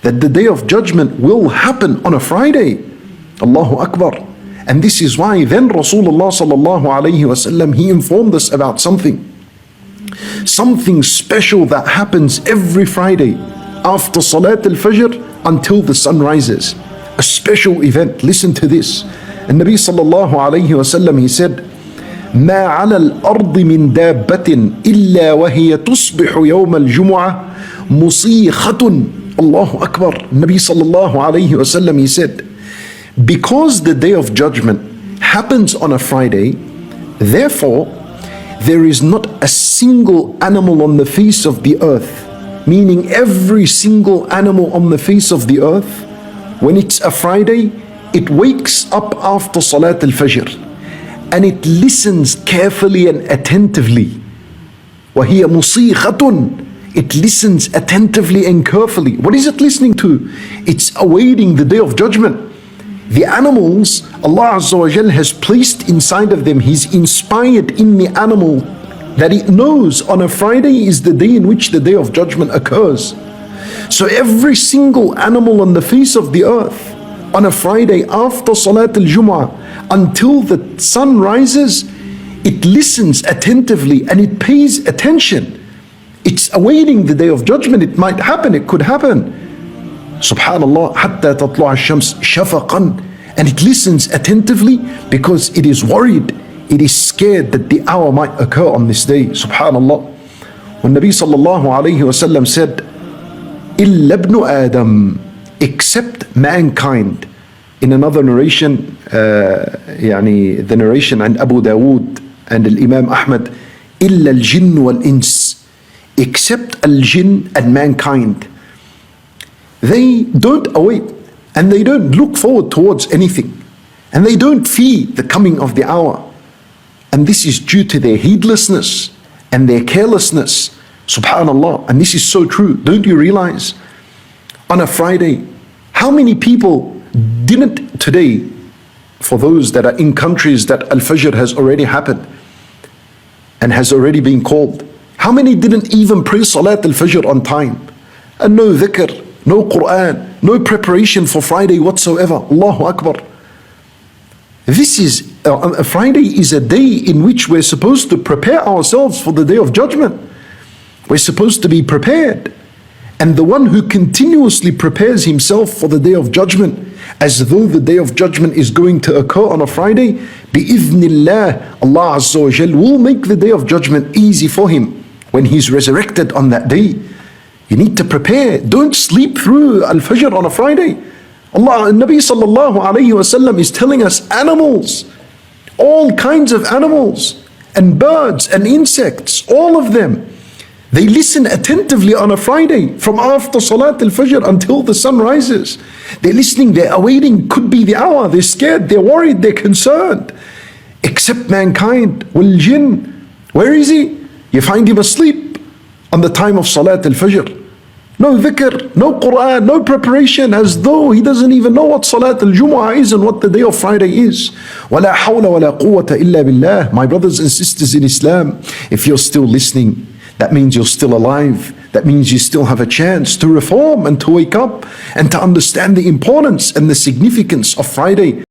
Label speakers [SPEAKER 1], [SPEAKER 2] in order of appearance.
[SPEAKER 1] that the Day of Judgment will happen on a Friday. Allahu Akbar. And this is why then Rasulullah sallallahu alayhi wasallam, he informed us about something special that happens every Friday after Salat al-Fajr until the sun rises. A special event. Listen to this. And Nabi sallallahu alayhi wasallam, he said, ما على الأرض من دابة إلا وهي تصبح يوم الجمعة مصيخة. Allahu Akbar. Nabi sallallahu alayhi wasallam, he said, because the Day of Judgment happens on a Friday, therefore there is not a single animal on the face of the earth, meaning every single animal on the face of the earth, when it's a Friday, it wakes up after Salat al-Fajr and it listens carefully and attentively. وَهِيَ مُصِيخَةٌ. It listens attentively and carefully. What is it listening to? It's awaiting the Day of Judgment. The animals, Allah Azza wa Jal has placed inside of them, He's inspired in the animal that it knows on a Friday is the day in which the Day of Judgment occurs. So every single animal on the face of the earth on a Friday after Salat al-Jummah until the sun rises, it listens attentively and it pays attention. It's awaiting the Day of Judgment. It might happen, it could happen. Subhanallah, حتى تطلع الشمس شفقا. And it listens attentively because it is worried, it is scared that the hour might occur on this day. Subhanallah. When Nabi sallallahu alayhi wasallam said, إِلَّا ابْنُ آدَمْ, except mankind. In another narration, the narration and Abu Dawood and Imam Ahmad, إِلَّا الْجِنُّ وَالْإِنسِ, except al-jinn and mankind. They don't await and they don't look forward towards anything and they don't fear the coming of the hour. And this is due to their heedlessness and their carelessness. Subhanallah. And this is so true. Don't you realize on a Friday, how many people didn't today, for those that are in countries that Al-Fajr has already happened and has already been called, how many didn't even pray Salat al-Fajr on time? And no dhikr, no Quran, no preparation for Friday whatsoever. Allahu Akbar. This is, a Friday is a day in which we're supposed to prepare ourselves for the Day of Judgment. We're supposed to be prepared. And the one who continuously prepares himself for the Day of Judgment, as though the Day of Judgment is going to occur on a Friday, bi'idhnillah, Allah Azza wa Jal will make the Day of Judgment easy for him when he's resurrected on that day. You need to prepare. Don't sleep through Al-Fajr on a Friday. Allah, Nabi sallallahu alayhi wasallam is telling us animals, all kinds of animals and birds and insects, all of them, they listen attentively on a Friday from after Salat al-Fajr until the sun rises. They're listening, they're awaiting, could be the hour, they're scared, they're worried, they're concerned. Except mankind, wal jinn, where is he? You find him asleep on the time of Salat al-Fajr. No dhikr, no Quran, no preparation, as though he doesn't even know what Salat al-Jumu'ah is and what the day of Friday is. وَلَا حَوْلَ وَلَا قُوَّةَ إِلَّا بِاللَّهِ. My brothers and sisters in Islam, if you're still listening, that means you're still alive. That means you still have a chance to reform and to wake up and to understand the importance and the significance of Friday.